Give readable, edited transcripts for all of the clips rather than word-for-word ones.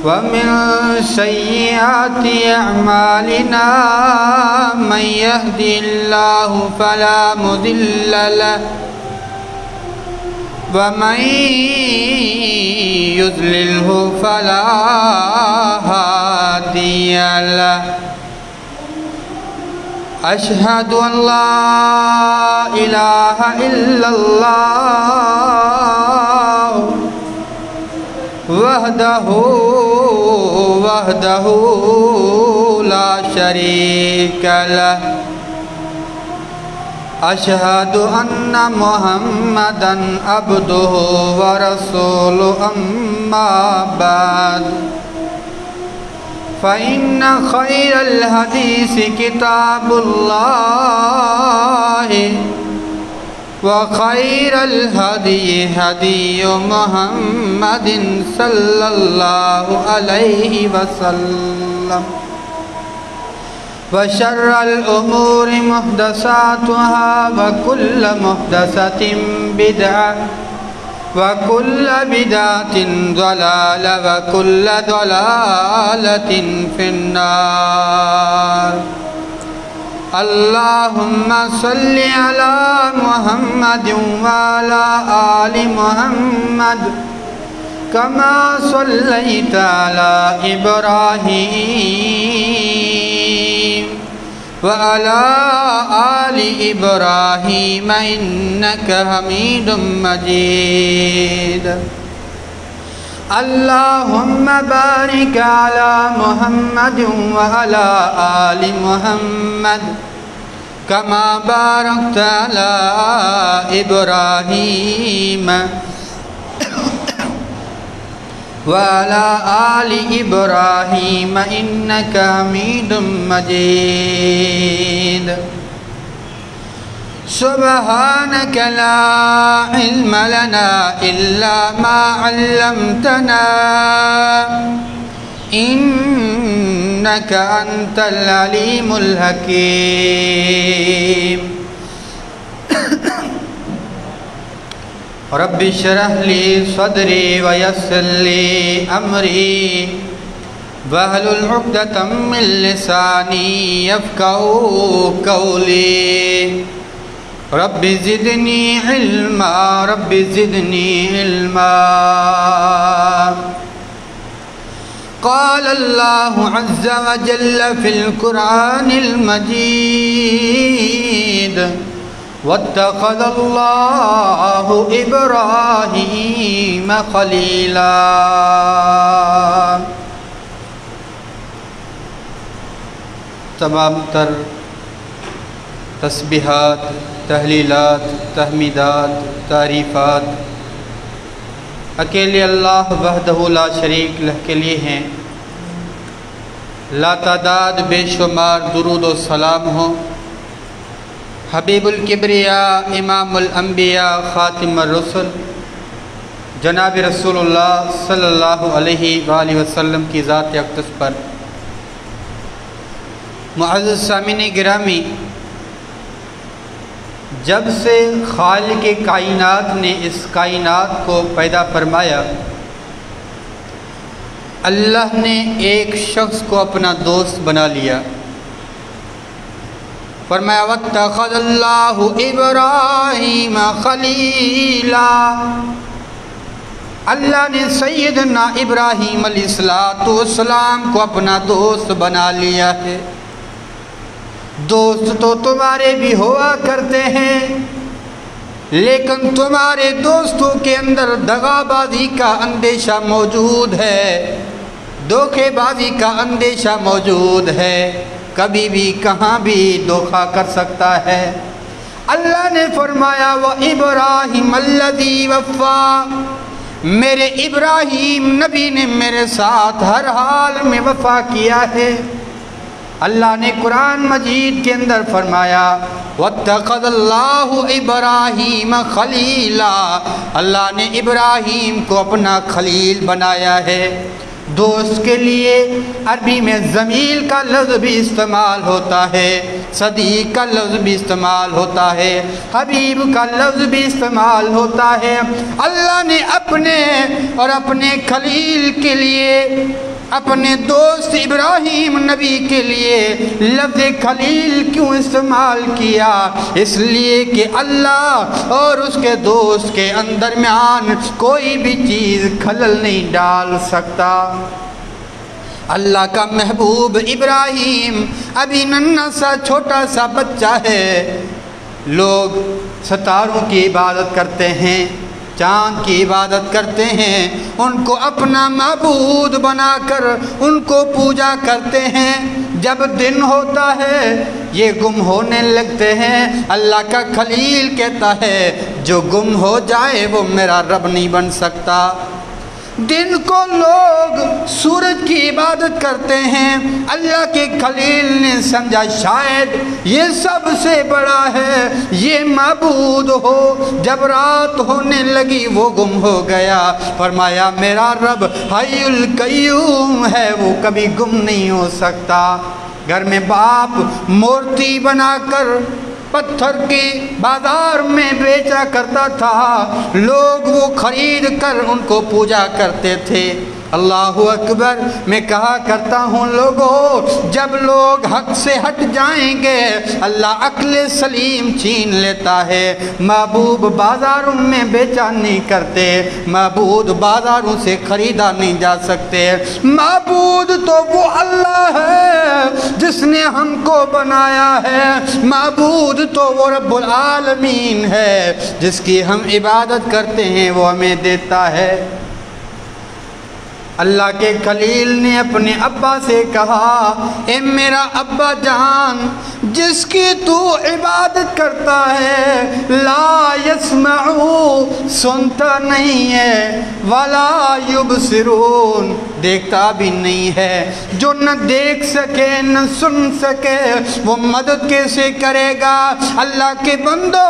ومن سيئات أعمالنا من يهدي الله فلا مضل له ومن يضلله فلا هادي له أشهد أن لا إله إلا الله وحده لا شريك له أشهد أن محمدًا عبده ورسوله أما بعد فإن خير الحديث كتاب الله وخير الهدي هدي محمد صلى الله عليه وسلم وشر الأمور محدثاتها وكل محدثة بدعة وكل بدعة ضلالة وكل ضلالة في النار اللهم صل على محمد وعلى آل محمد كما صليت على إبراهيم وعلى آل إبراهيم إنك حميد مجيد اللهم بارك على محمد وعلى آل محمد كما باركت على إبراهيم وعلى آل إبراهيم إنك حميد مجيد سبحانك لا علم لنا إلا ما علمتنا إنك أنت العليم الحكيم رب اشرح لي صدري ويسر لي أمري واحلل عقدة من لساني يفقهوا قولي رب زدني علما رب زدني علما قال الله عز وجل في القرآن المجيد واتخذ الله إبراهيم خليلا تمام تر تسبیحات، تحلیلات، تحمیدات، تعریفات اکیلے اللہ وحدہ لا شریک لہ کے لیے ہیں۔ لا تعداد بے شمار درود و سلام ہو حبیب الکبریاء امام الانبیاء خاتم الرسل جناب رسول اللہ صلی اللہ علیہ وآلہ وسلم کی ذات اقدس پر۔ معزز سامعین گرامی، جب سے خالق کائنات نے اس کائنات کو پیدا فرمایا، اللہ نے ایک شخص کو اپنا دوست بنا لیا۔ فرمایا وَاتَّخَذَ اللَّهُ إِبْرَاهِيمَ خَلِيلًا، اللہ نے سیدنا ابراہیم علیہ السلام کو اپنا دوست بنا لیا ہے۔ دوست تو تمہارے بھی ہوا کرتے ہیں، لیکن تمہارے دوستوں کے اندر دغا بازی کا اندیشہ موجود ہے، دھوکے بازی کا اندیشہ موجود ہے، کبھی بھی کہاں بھی دھوکا کر سکتا ہے۔ اللہ نے فرمایا وَإِبْرَاهِيمَ الَّذِي وَفَّى، میرے ابراہیم نبی نے میرے ساتھ ہر حال میں وفا کیا ہے۔ اللہ نے قرآن مجید کے اندر فرمایا وَاتَّخَذَ اللَّهُ إِبْرَاهِيمَ خَلِيلًا، اللہ نے ابراہیم کو اپنا خلیل بنایا ہے۔ دوست کے لیے عربی میں ضمیر کا لفظ بھی استعمال ہوتا ہے، صدیق کا لفظ بھی استعمال ہوتا ہے، حبیب کا لفظ بھی استعمال ہوتا ہے۔ اللہ نے اپنے اور اپنے خلیل کے لیے، اپنے دوست ابراہیم نبی کے لیے لفظ خلیل کیوں استعمال کیا؟ اس لیے کہ اللہ اور اس کے دوست کے درمیان کوئی بھی چیز خلل نہیں ڈال سکتا۔ اللہ کا محبوب ابراہیم ابھی ننھا سا چھوٹا سا بچہ ہے، لوگ ستاروں کی عبادت کرتے ہیں، چاند کی عبادت کرتے ہیں، ان کو اپنا معبود بنا کر ان کو پوجا کرتے ہیں۔ جب دن ہوتا ہے یہ گم ہونے لگتے ہیں۔ اللہ کا خلیل کہتا ہے جو گم ہو جائے وہ میرا رب نہیں بن سکتا۔ دن کو لوگ سورج کی عبادت کرتے ہیں، اللہ کے خلیل نے سمجھا شاید یہ سب سے بڑا ہے، یہ معبود ہو۔ جب رات ہونے لگی وہ گم ہو گیا، فرمایا میرا رب حی القیوم ہے، وہ کبھی گم نہیں ہو سکتا۔ گھر میں باپ مورتی بنا کر پتھر کی بازار میں بیچا کرتا تھا، لوگ وہ خرید کر ان کو پوجا کرتے تھے۔ اللہ اکبر، میں کہا کرتا ہوں لوگوں، جب لوگ حق سے ہٹ جائیں گے اللہ عقل سلیم چھین لیتا ہے۔ معبود بازاروں میں بیچا نہیں کرتے، معبود بازاروں سے خریدا نہیں جا سکتے۔ معبود تو وہ اللہ ہے جس نے ہم کو بنایا ہے، معبود تو وہ رب العالمین ہے جس کی ہم عبادت کرتے ہیں، وہ ہمیں دیتا ہے۔ اللہ کے خلیل نے اپنے ابا سے کہا اے میرا ابا جان، جس کی تو عبادت کرتا ہے لا یسمعو، سنتا نہیں ہے، ولا یبصرون، دیکھتا بھی نہیں ہے۔ جو نہ دیکھ سکے نہ سن سکے وہ مدد کیسے کرے گا؟ اللہ کے بندو،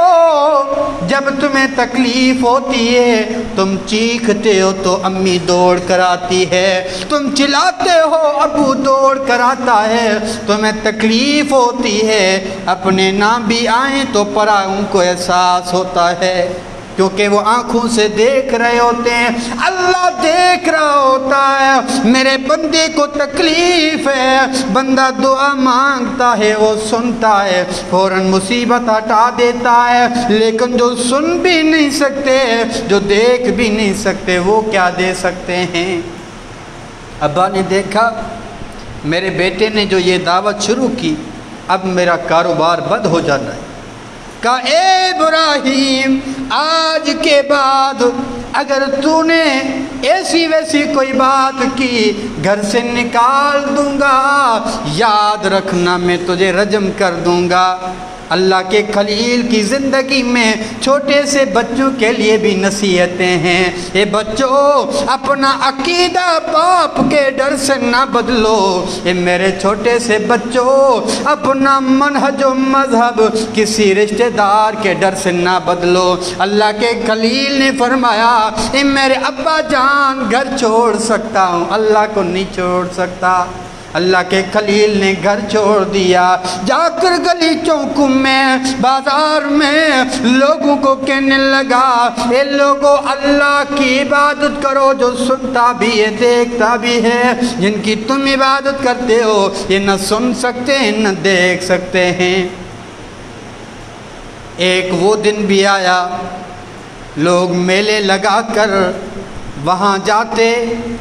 جب تمہیں تکلیف ہوتی ہے تم چیختے ہو تو امی دوڑ کر آتی ہے، تم چلاتے ہو ابو دوڑ کر آتا ہے، تمہیں تکلیف ہوتی ہے اپنے نام بھی آئیں تو پراؤں کو احساس ہوتا ہے، کیونکہ وہ آنکھوں سے دیکھ رہے ہوتے ہیں۔ اللہ دیکھ رہا ہوتا ہے میرے بندے کو تکلیف ہے، بندہ دعا مانگتا ہے وہ سنتا ہے، فوراً مصیبت ہٹا دیتا ہے۔ لیکن جو سن بھی نہیں سکتے، جو دیکھ بھی نہیں سکتے، وہ کیا دے سکتے ہیں؟ ابا نے دیکھا میرے بیٹے نے جو یہ دعوت شروع کی، اب میرا کاروبار بند ہو جانا ہے۔ کہا اے ابراہیم، آج کے بعد اگر تو نے ایسی ویسی کوئی بات کی گھر سے نکال دوں گا، یاد رکھنا میں تجھے رجم کر دوں گا۔ اللہ کے خلیل کی زندگی میں چھوٹے سے بچوں کے لیے بھی نصیحتیں ہیں۔ اے بچوں، اپنا عقیدہ باپ کے ڈر سے نہ بدلو۔ اے میرے چھوٹے سے بچوں، اپنا منہج و مذہب کسی رشتہ دار کے ڈر سے نہ بدلو۔ اللہ کے خلیل نے فرمایا اے میرے ابا جان، گھر چھوڑ سکتا ہوں، اللہ کو نہیں چھوڑ سکتا۔ اللہ کے خلیل نے گھر چھوڑ دیا، جا کر گلی چوکوں میں بازار میں لوگوں کو کہنے لگا اے لوگوں، اللہ کی عبادت کرو جو سنتا بھی ہے دیکھتا بھی ہے۔ جن کی تم عبادت کرتے ہو یہ نہ سن سکتے ہیں نہ دیکھ سکتے ہیں۔ ایک وہ دن بھی آیا، لوگ میلے لگا کر وہاں جاتے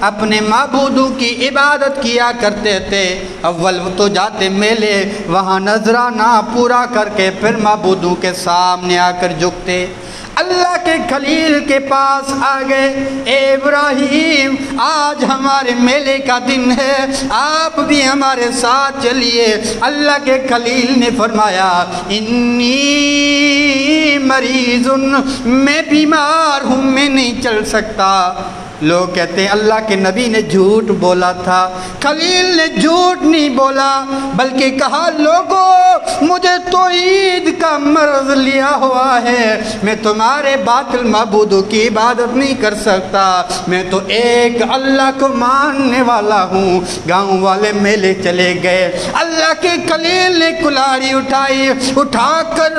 اپنے معبودوں کی عبادت کیا کرتے تھے۔ اول تو جاتے میلے، وہاں نذرانہ پورا کر کے پھر معبودوں کے سامنے آ کر جھکتے۔ اللہ کے خلیل کے پاس آ گئے، اے ابراہیم، آج ہمارے میلے کا دن ہے، آپ بھی ہمارے ساتھ چلیے۔ اللہ کے خلیل نے فرمایا انی مریض، میں بیمار ہوں، میں نہیں چل سکتا۔ لوگ کہتے ہیں اللہ کے نبی نے جھوٹ بولا تھا، خلیل نے جھوٹ نہیں بولا بلکہ کہا لوگوں مجھے توحید کا مرض لیا ہوا ہے، میں تمہارے باطل معبودوں کی عبادت نہیں کر سکتا، میں تو ایک اللہ کو ماننے والا ہوں۔ گاؤں والے میلے چلے گئے، اللہ کے خلیل نے کلاڑی اٹھائی، اٹھا کر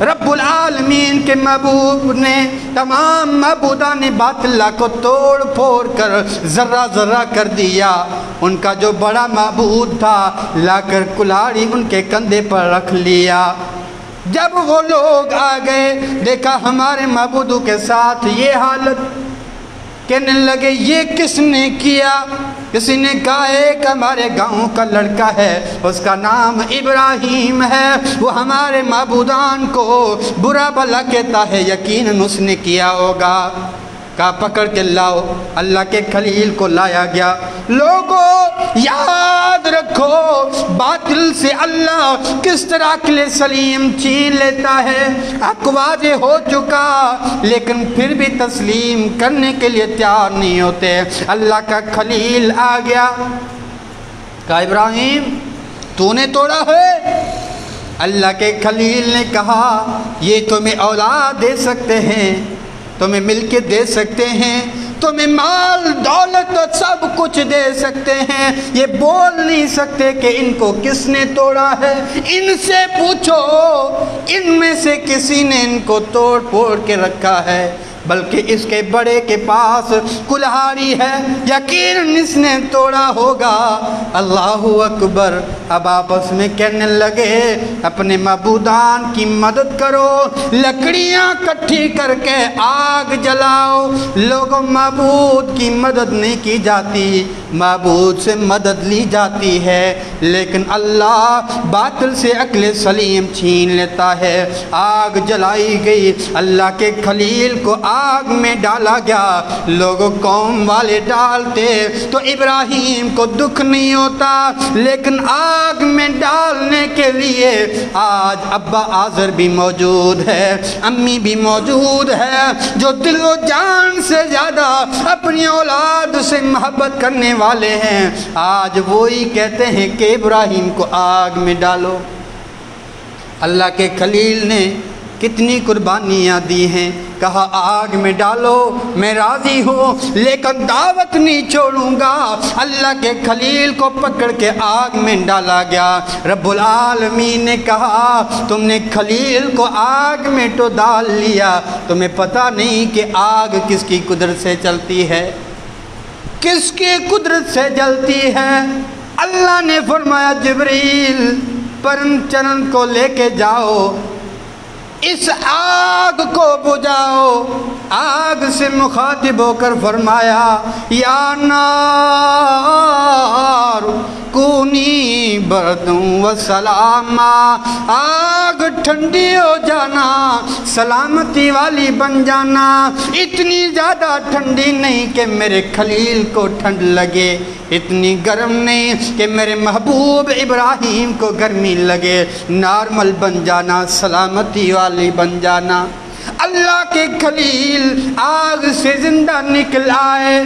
رب العالمین کے محبوب نے تمام معبودان باطل کو توڑ پھوڑ کر ذرہ ذرہ کر دیا۔ ان کا جو بڑا معبود تھا لا کر کلاڑی ان کے کندھے پر رکھ لیا۔ جب وہ لوگ آ گئے دیکھا ہمارے معبودوں کے ساتھ یہ حالت، کہنے لگے یہ کس نے کیا؟ کسی نے کہا ایک ہمارے گاؤں کا لڑکا ہے، اس کا نام ابراہیم ہے، وہ ہمارے معبودان کو برا بھلا کہتا ہے، یقیناً اس نے کیا ہوگا۔ کہا پکڑ کے لاؤ، اللہ کے خلیل کو لایا گیا۔ لوگوں یاد رکھو باطل سے اللہ کس طرح عقل سلیم چھین لیتا ہے۔ حق واضح ہو چکا لیکن پھر بھی تسلیم کرنے کے لیے تیار نہیں ہوتے۔ اللہ کا خلیل آ گیا، کہا ابراہیم تو نے توڑا ہے؟ اللہ کے خلیل نے کہا یہ تمہیں اولاد دے سکتے ہیں، تمہیں ملکیت دے سکتے ہیں، تمہیں مال دولت اور سب کچھ دے سکتے ہیں، یہ بول نہیں سکتے کہ ان کو کس نے توڑا ہے۔ ان سے پوچھو ان میں سے کسی نے ان کو توڑ پھوڑ کے رکھا ہے، بلکہ اس کے بڑے کے پاس کلہاڑی ہے، یقیناً اس نے توڑا ہوگا۔ اللہ اکبر۔ اب آپس میں کہنے لگے اپنے معبودان کی مدد کرو، لکڑیاں کٹھی کر کے آگ جلاؤ۔ لوگوں معبود کی مدد نہیں کی جاتی، معبود سے مدد لی جاتی ہے، لیکن اللہ باطل سے عقل سلیم چھین لیتا ہے۔ آگ جلائی گئی، اللہ کے خلیل کو آگ میں ڈالا گیا۔ لوگوں قوم والے ڈالتے تو ابراہیم کو دکھ نہیں ہوتا، لیکن آگ میں ڈالنے کے لیے آج ابا آزر بھی موجود ہے، امی بھی موجود ہے، جو دل و جان سے زیادہ اپنی اولاد سے محبت کرنے والے ہیں۔ آج وہی کہتے ہیں کہ ابراہیم کو آگ میں ڈالو۔ اللہ کے خلیل نے کتنی قربانیاں دی ہیں، کہا آگ میں ڈالو میں راضی ہوں لیکن دعوت نہیں چھوڑوں گا۔ اللہ کے خلیل کو پکڑ کے آگ میں ڈالا گیا۔ رب العالمین نے کہا تم نے خلیل کو آگ میں تو ڈال لیا، تمہیں پتہ نہیں کہ آگ کس کی قدرت سے چلتی ہے، کس کی قدرت سے جلتی ہے۔ اللہ نے فرمایا جبریل پرن چرن کو لے کے جاؤ، اس آگ کو بجھاؤ۔ آگ سے مخاطب ہو کر فرمایا یا نار کونی بردوں و سلاما، آگ ٹھنڈی ہو جانا، سلامتی والی بن جانا، اتنی زیادہ ٹھنڈی نہیں کہ میرے خلیل کو ٹھنڈ لگے، اتنی گرم نہیں کہ میرے محبوب ابراہیم کو گرمی لگے، نارمل بن جانا، سلامتی والی بن جانا۔ اللہ کے خلیل آگ سے زندہ نکل آئے،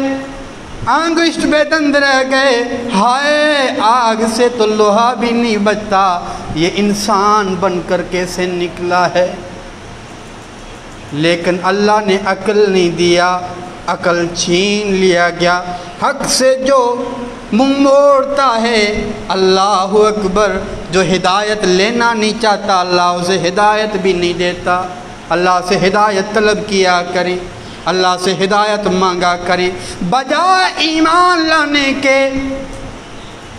انگشت بے دند رہ گئے۔ ہائے آگ سے تو لوہا بھی نہیں بچتا، یہ انسان بن کر کیسے نکلا ہے؟ لیکن اللہ نے عقل نہیں دیا، عقل چھین لیا گیا۔ حق سے جو منہ موڑتا ہے، اللہ اکبر، جو ہدایت لینا نہیں چاہتا اللہ اسے ہدایت بھی نہیں دیتا۔ اللہ سے ہدایت طلب کیا کریں، اللہ سے ہدایت مانگا کریں، بجائے ایمان لانے کے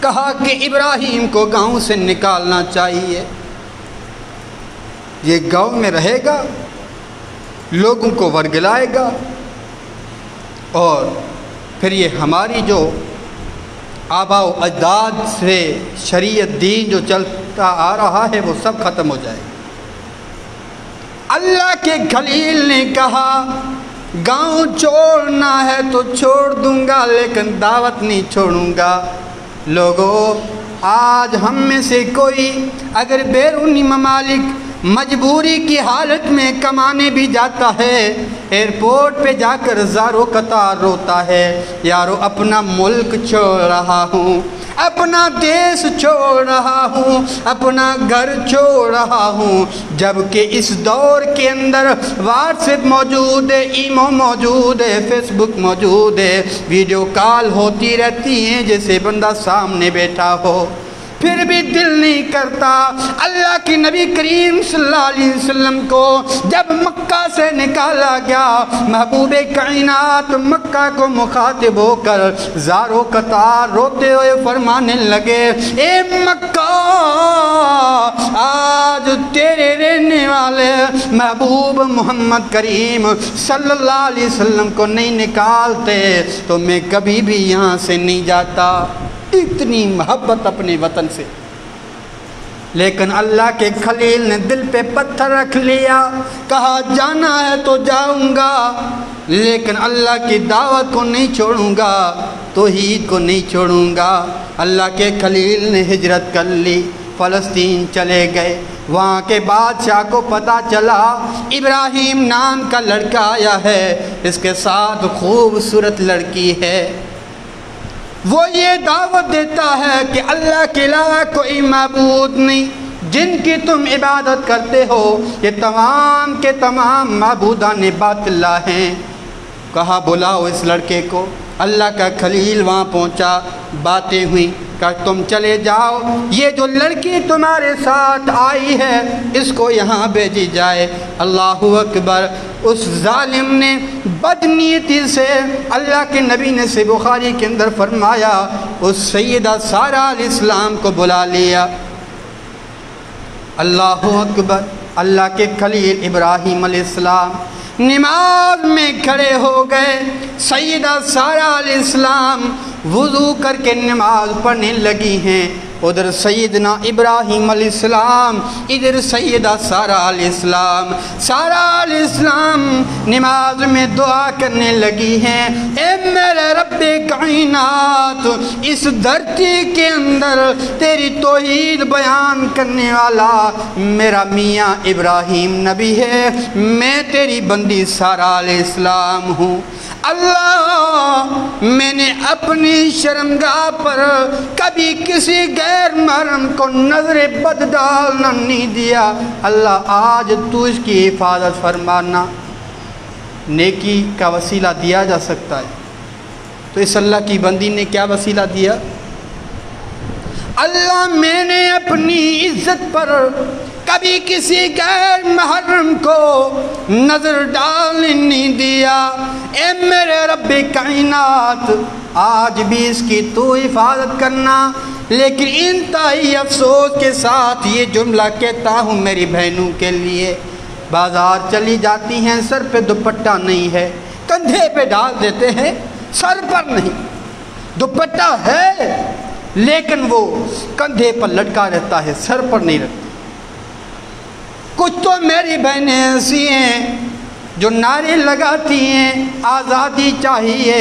کہا کہ ابراہیم کو گاؤں سے نکالنا چاہیے، یہ گاؤں میں رہے گا، لوگوں کو ورگلائے گا، اور پھر یہ ہماری جو آباء و اجداد سے شریعت دین جو چلتا آ رہا ہے وہ سب ختم ہو جائے گا۔ اللہ کے خلیل نے کہا گاؤں چھوڑنا ہے تو چھوڑ دوں گا لیکن دعوت نہیں چھوڑوں گا۔ لوگوں آج ہم میں سے کوئی اگر بیرونی ممالک مجبوری کی حالت میں کمانے بھی جاتا ہے، ایئرپورٹ پہ جا کر زارو قطار روتا ہے، یارو اپنا ملک چھوڑ رہا ہوں، اپنا دیس چھوڑ رہا ہوں، اپنا گھر چھوڑ رہا ہوں، جبکہ اس دور کے اندر واٹس ایپ موجود ہے، ایمو موجود ہے، فیس بک موجود ہے، ویڈیو کال ہوتی رہتی ہیں جیسے بندہ سامنے بیٹھا ہو، پھر بھی دل نہیں کرتا۔ اللہ کی نبی کریم صلی اللہ علیہ وسلم کو جب مکہ سے نکالا گیا، محبوب کائنات مکہ کو مخاطب ہو کر زارو قطار روتے ہوئے فرمانے لگے، اے مکہ، آج تیرے رہنے والے محبوب محمد کریم صلی اللہ علیہ وسلم کو نہیں نکالتے تو میں کبھی بھی یہاں سے نہیں جاتا۔ اتنی محبت اپنے وطن سے، لیکن اللہ کے خلیل نے دل پہ پتھر رکھ لیا، کہا جانا ہے تو جاؤں گا، لیکن اللہ کی دعوت کو نہیں چھوڑوں گا، توحید کو نہیں چھوڑوں گا۔ اللہ کے خلیل نے ہجرت کر لی، فلسطین چلے گئے۔ وہاں کے بادشاہ کو پتہ چلا ابراہیم نام کا لڑکا آیا ہے، اس کے ساتھ خوبصورت لڑکی ہے، وہ یہ دعوت دیتا ہے کہ اللہ کے علاوہ کوئی معبود نہیں، جن کی تم عبادت کرتے ہو یہ تمام کے تمام معبودان باطلہ ہیں۔ کہا بلاؤ اس لڑکے کو۔ اللہ کا خلیل وہاں پہنچا، باتیں ہوئیں، کہ تم چلے جاؤ، یہ جو لڑکی تمہارے ساتھ آئی ہے اس کو یہاں بھیجی جائے۔ اللہ اکبر۔ اس ظالم نے بدنیتی سے، اللہ کے نبی نے سے بخاری کے اندر فرمایا، اس سیدہ سارہ علیہ السلام کو بلا لیا۔ اللہ اکبر۔ اللہ کے خلیل ابراہیم علیہ السلام نماز میں کھڑے ہو گئے، سیدہ سارہ علیہ السلام وضو کر کے نماز پڑھنے لگی ہیں، ادھر سیدنا ابراہیم علیہ السلام، ادھر سیدہ سارہ علیہ السلام۔ سارہ علیہ السلام نماز میں دعا کرنے لگی ہیں، اے میرے رب کائنات، اس دھرتی کے اندر تیری توحید بیان کرنے والا میرا میاں ابراہیم نبی ہے، میں تیری بندی سارہ علیہ السلام ہوں۔ اللہ، میں نے اپنی شرمگاہ پر کبھی کسی غیر محرم کو نظر بد ڈالنا نہیں دیا، اللہ آج تو اس کی حفاظت فرمانا۔ نیکی کا وسیلہ دیا جا سکتا ہے، تو اس اللہ کی بندی نے کیا وسیلہ دیا؟ اللہ، میں نے اپنی عزت پر کبھی کسی غیر محرم کو نظر ڈالنے نہیں دیا، اے میرے رب کائنات، آج بھی اس کی تو حفاظت کرنا۔ لیکن انتہائی افسوس کے ساتھ یہ جملہ کہتا ہوں میری بہنوں کے لیے، بازار چلی جاتی ہیں، سر پہ دوپٹہ نہیں ہے، کندھے پہ ڈال دیتے ہیں، سر پر نہیں، دوپٹہ ہے لیکن وہ کندھے پر لٹکا رہتا ہے، سر پر نہیں رہتا۔ کچھ تو میری بہنیں ایسی ہیں جو نعرے لگاتی ہیں آزادی چاہیے،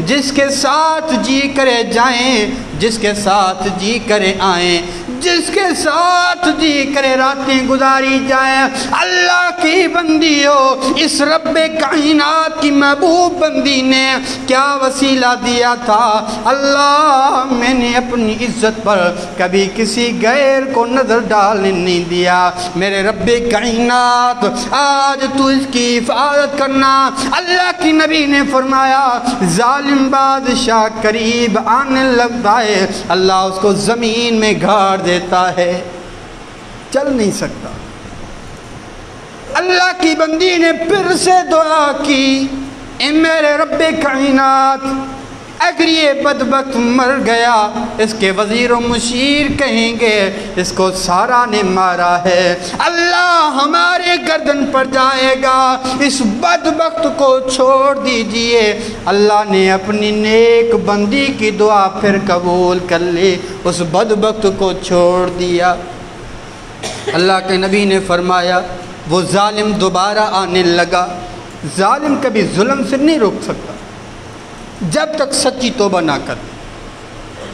جس کے ساتھ جی کرے جائیں، جس کے ساتھ جی کرے آئیں، جس کے ساتھ جی کرے راتیں گزاری جائیں۔ اللہ کی بندی ہو، اس رب کائنات کی محبوب بندی نے کیا وسیلہ دیا تھا؟ اللہ، میں نے اپنی عزت پر کبھی کسی غیر کو نظر ڈالنے نہیں دیا۔ میرے رب کائنات، آج تو اس کی حفاظت کرنا۔ اللہ کی نبی نے فرمایا، ظالم بادشاہ قریب آنے لگتا ہے، اللہ اس کو زمین میں گاڑ دیتا ہے، چل نہیں سکتا۔ اللہ کی بندی نے پھر سے دعا کی، اے میرے رب کائنات، اگر یہ بدبخت مر گیا، اس کے وزیر و مشیر کہیں گے اس کو سارا نے مارا ہے، اللہ ہمارے گردن پر جائے گا، اس بدبخت کو چھوڑ دیجئے۔ اللہ نے اپنی نیک بندی کی دعا پھر قبول کر لی، اس بدبخت کو چھوڑ دیا۔ اللہ کے نبی نے فرمایا، وہ ظالم دوبارہ آنے لگا۔ ظالم کبھی ظلم سے نہیں روک سکتا جب تک سچی توبہ نہ کر۔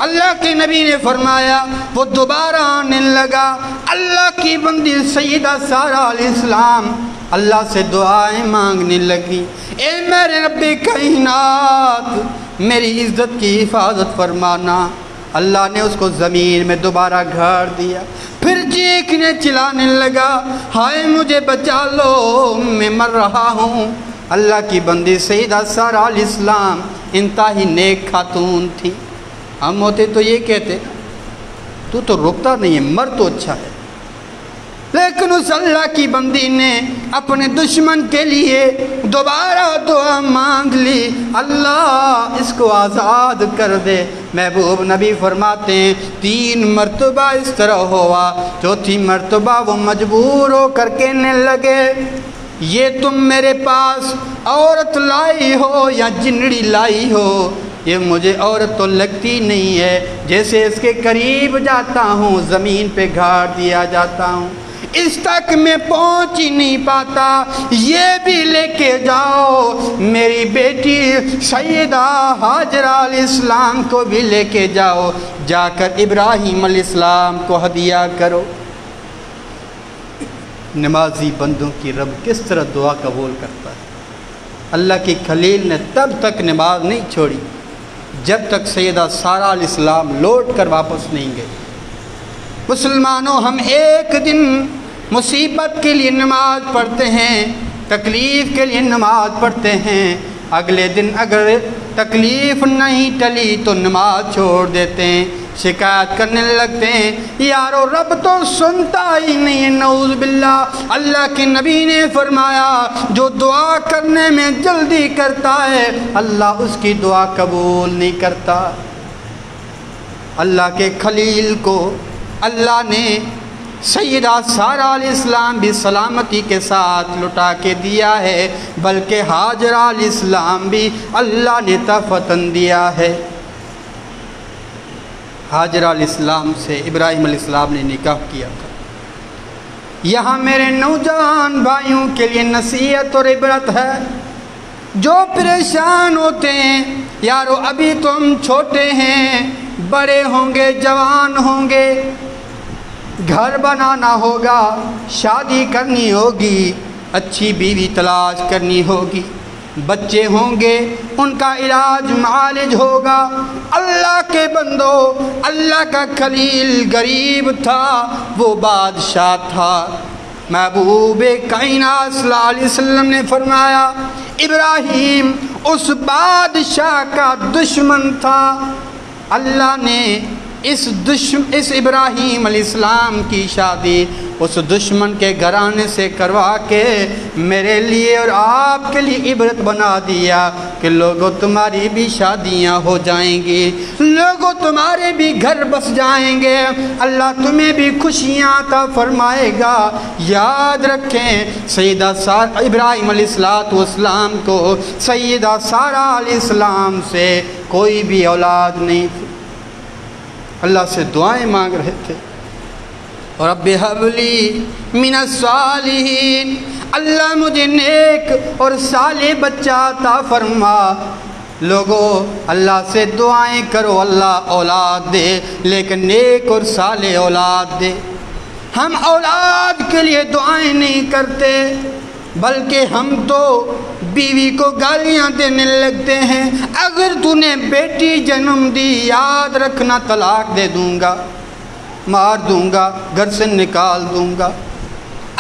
اللہ کے نبی نے فرمایا وہ دوبارہ آنے لگا۔ اللہ کی بندی سیدہ سارہ علیہ السلام اللہ سے دعائیں مانگنے لگی، اے میرے رب کائنات میری عزت کی حفاظت فرمانا۔ اللہ نے اس کو زمین میں دوبارہ گھاڑ دیا، پھر چیخنے چلانے لگا، ہائے مجھے بچا لو میں مر رہا ہوں۔ اللہ کی بندی سیدہ سارہ علیہ السلام انتہائی نیک خاتون تھی۔ ہم ہوتے تو یہ کہتے تو رکتا نہیں ہے، مر تو اچھا ہے، لیکن اس اللہ کی بندی نے اپنے دشمن کے لیے دوبارہ دعا مانگ لی، اللہ اس کو آزاد کر دے۔ محبوب نبی فرماتے ہیں 3 مرتبہ اس طرح ہوا، چوتھی مرتبہ وہ مجبور ہو کر کہنے لگے، یہ تم میرے پاس عورت لائی ہو یا جنڑی لائی ہو، یہ مجھے عورت تو لگتی نہیں ہے، جیسے اس کے قریب جاتا ہوں زمین پہ گھاڑ دیا جاتا ہوں، اس تک میں پہنچ ہی نہیں پاتا، یہ بھی لے کے جاؤ، میری بیٹی سیدہ ہاجرہ علیہ السلام کو بھی لے کے جاؤ، جا کر ابراہیم علیہ السلام کو ہدیہ کرو۔ نمازی بندوں کی رب کس طرح دعا قبول کرتا ہے۔ اللہ کی خلیل نے تب تک نماز نہیں چھوڑی جب تک سیدہ سارہ علیہ السلام لوٹ کر واپس نہیں گئے۔ مسلمانوں، ہم ایک دن مصیبت کے لیے نماز پڑھتے ہیں، تکلیف کے لیے نماز پڑھتے ہیں، اگلے دن اگر تکلیف نہیں ٹلی تو نماز چھوڑ دیتے ہیں، شکایت کرنے لگتے ہیں، یارو رب تو سنتا ہی نہیں ہے، نعوذ باللہ۔ اللہ کے نبی نے فرمایا جو دعا کرنے میں جلدی کرتا ہے اللہ اس کی دعا قبول نہیں کرتا۔ اللہ کے خلیل کو اللہ نے سیدہ سارہ علیہ السلام بھی سلامتی کے ساتھ لٹا کے دیا ہے، بلکہ ہاجرہ علیہ السلام بھی اللہ نے تفتن دیا ہے۔ ہاجرہ علیہ السلام سے ابراہیم علیہ السلام نے نکاح کیا تھا۔ یہاں میرے نوجوان بھائیوں کے لیے نصیحت اور عبرت ہے، جو پریشان ہوتے ہیں، یارو ابھی تو ہم چھوٹے ہیں، بڑے ہوں گے، جوان ہوں گے، گھر بنانا ہوگا، شادی کرنی ہوگی، اچھی بیوی تلاش کرنی ہوگی، بچے ہوں گے، ان کا علاج معالج ہوگا۔ اللہ کے بندو، اللہ کا خلیل غریب تھا، وہ بادشاہ تھا۔ محبوب کائنات صلی اللہ علیہ وسلم نے فرمایا ابراہیم اس بادشاہ کا دشمن تھا، اللہ نے اس ابراہیم علیہ السلام کی شادی اس دشمن کے گھرانے سے کروا کے میرے لیے اور آپ کے لیے عبرت بنا دیا کہ لوگوں تمہاری بھی شادیاں ہو جائیں گی، لوگوں تمہارے بھی گھر بس جائیں گے، اللہ تمہیں بھی خوشیاں عطا فرمائے گا۔ یاد رکھیں سیدہ ابراہیم علیہ السلام کو سیدہ سارہ علیہ السلام سے کوئی بھی اولاد نہیں تھی، اللہ سے دعائیں مانگ رہے تھے، رب ہب لی من الصالحین، اللہ مجھے نیک اور صالح بچہ عطا فرما۔ لوگوں اللہ سے دعائیں کرو اللہ اولاد دے، لیکن نیک اور صالح اولاد دے۔ ہم اولاد کے لیے دعائیں نہیں کرتے، بلکہ ہم تو بیوی کو گالیاں دینے لگتے ہیں، اگر تو نے بیٹی جنم دی یاد رکھنا طلاق دے دوں گا، مار دوں گا، گھر سے نکال دوں گا۔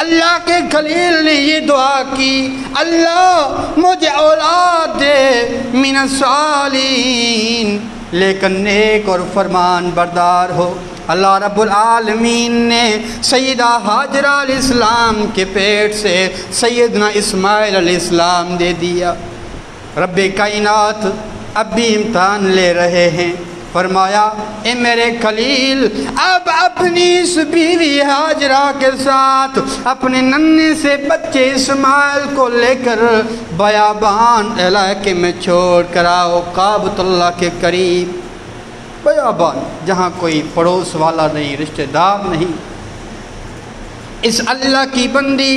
اللہ کے خلیل نے یہ دعا کی، اللہ مجھے اولاد دے من الصالحین، لیکن نیک اور فرمان بردار ہو۔ اللہ رب العالمین نے سیدہ ہاجرہ علیہ السلام کے پیٹ سے سیدنا اسماعیل علیہ السلام دے دیا۔ رب کائنات اب بھی امتحان لے رہے ہیں، فرمایا اے میرے خلیل اب اپنی اس بیوی ہاجرہ کے ساتھ اپنے ننھے سے بچے اسماعیل کو لے کر بیابان علاقے میں چھوڑ کر آؤ، کعبۃ اللہ کے قریب، بیابان جہاں کوئی پڑوس والا نہیں، رشتہ دار نہیں۔ اس اللہ کی بندی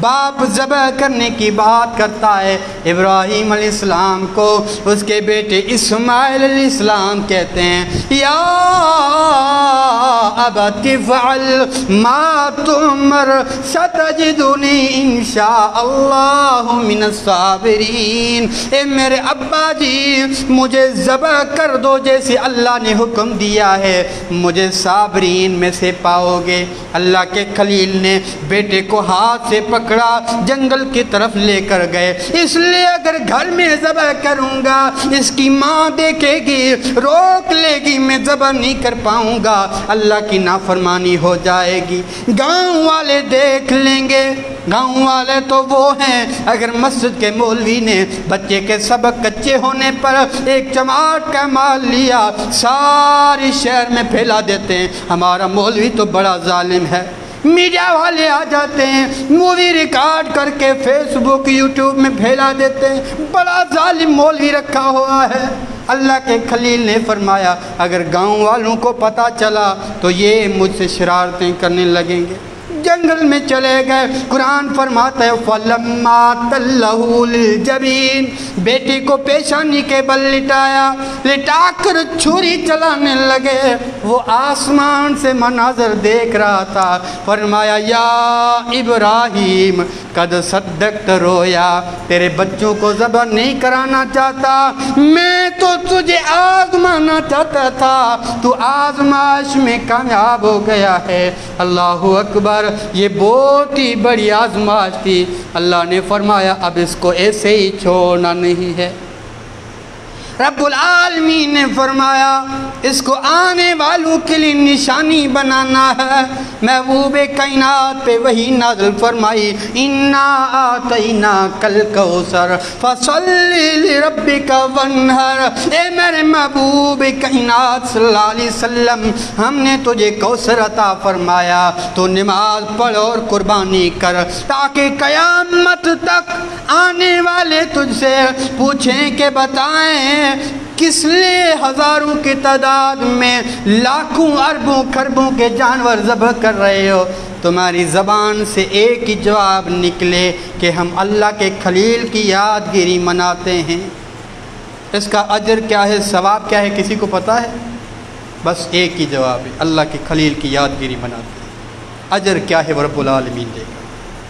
باپ ذبح کرنے کی بات کرتا ہے، ابراہیم علیہ السلام کو اس کے بیٹے اسماعیل علیہ السلام کہتے ہیں یا ابت افعل ما تؤمر ستجدنی انشاء اللہ من الصابرین، اے میرے ابا جی مجھے ذبح کر دو جیسے اللہ نے حکم دیا ہے، مجھے صابرین میں سے پاؤ گے۔ اللہ کے خلیل نے بیٹے کو ہاتھ سے پکڑا، جنگل کی طرف لے کر گئے، اس لیے اگر گھر میں ذبح کروں گا اس کی ماں دیکھے گی، روک لے گی، میں ذبح نہیں کر پاؤں گا، اللہ کی نافرمانی ہو جائے گی، گاؤں والے دیکھ لیں گے۔ گاؤں والے تو وہ ہیں اگر مسجد کے مولوی نے بچے کے سبق کچے ہونے پر ایک چماٹ کا مال لیا ساری شہر میں پھیلا دیتے ہیں، ہمارا مولوی تو بڑا ظالم ہے۔ میڈیا والے آ جاتے ہیں، مووی ریکارڈ کر کے فیس بک یوٹیوب میں پھیلا دیتے ہیں، بڑا ظالم مولوی رکھا ہوا ہے۔ اللہ کے خلیل نے فرمایا اگر گاؤں والوں کو پتہ چلا تو یہ مجھ سے شرارتیں کرنے لگیں گے۔ جنگل میں چلے گئے، قرآن فرماتا ہے فَلَمَّا تَلَّهُ لِلْجَبِينِ، بیٹی کو پیشانی کے بل لٹا کر چھری چلانے لگے۔ وہ آسمان سے مناظر دیکھ رہا تھا، فرمایا یا ابراہیم قد صدقت رویا، تیرے بچوں کو ذبح نہیں کرانا چاہتا، میں تو تجھے آزمانا چاہتا تھا، تو آزمائش میں کامیاب ہو گیا ہے۔ اللہ اکبر، یہ بہت ہی بڑی آزمائش تھی۔ اللہ نے فرمایا اب اس کو ایسے ہی چھوڑنا نہیں ہے۔ رب العالمین نے فرمایا اس کو آنے والوں کے لیے نشانی بنانا ہے۔ محبوب کائنات پہ وہی نازل فرمائی انا آتیناک الکوثر فصلی لربک وانحر، اے میرے محبوب کائنات صلی اللہ علیہ وسلم ہم نے تجھے کوثر عطا فرمایا، تو نماز پڑھ اور قربانی کر، تاکہ قیامت تک آنے والے تجھ سے پوچھیں کہ بتائیں کس لیے ہزاروں کی تعداد میں لاکھوں اربوں خربوں کے جانور ذبح کر رہے ہو؟ تمہاری زبان سے ایک ہی جواب نکلے کہ ہم اللہ کے خلیل کی یادگیری مناتے ہیں۔ اس کا اجر کیا ہے، ثواب کیا ہے، کسی کو پتہ ہے؟ بس ایک ہی جواب ہے، اللہ کے خلیل کی یادگیری مناتے ہیں۔ اجر کیا ہے وہ رب العالمین دے گا۔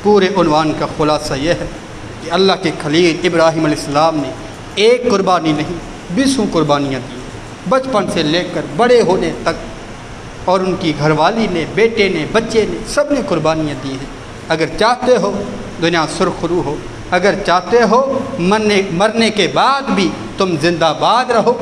پورے عنوان کا خلاصہ یہ ہے کہ اللہ کے خلیل ابراہیم علیہ السلام نے ایک قربانی نہیں 20 قربانیاں دی، بچپن سے لے کر بڑے ہونے تک، اور ان کی گھر والی نے، بیٹے نے، بچے نے، سب نے قربانیاں دی ہیں۔ اگر چاہتے ہو دنیا سرخرو ہو، اگر چاہتے ہو مرنے کے بعد بھی تم زندہ باد رہو،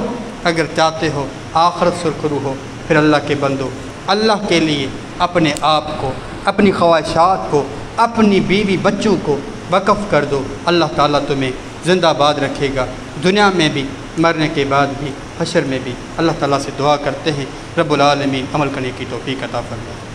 اگر چاہتے ہو آخرت سرخرو ہو، پھر اللہ کے بندو اللہ کے لیے اپنے آپ کو، اپنی خواہشات کو، اپنی بیوی بچوں کو وقف کر دو، اللہ تعالیٰ تمہیں زندہ باد رکھے گا، دنیا میں بھی، مرنے کے بعد بھی، حشر میں بھی۔ اللہ تعالیٰ سے دعا کرتے ہیں رب العالمین عمل کرنے کی توفیق عطا فرمائے۔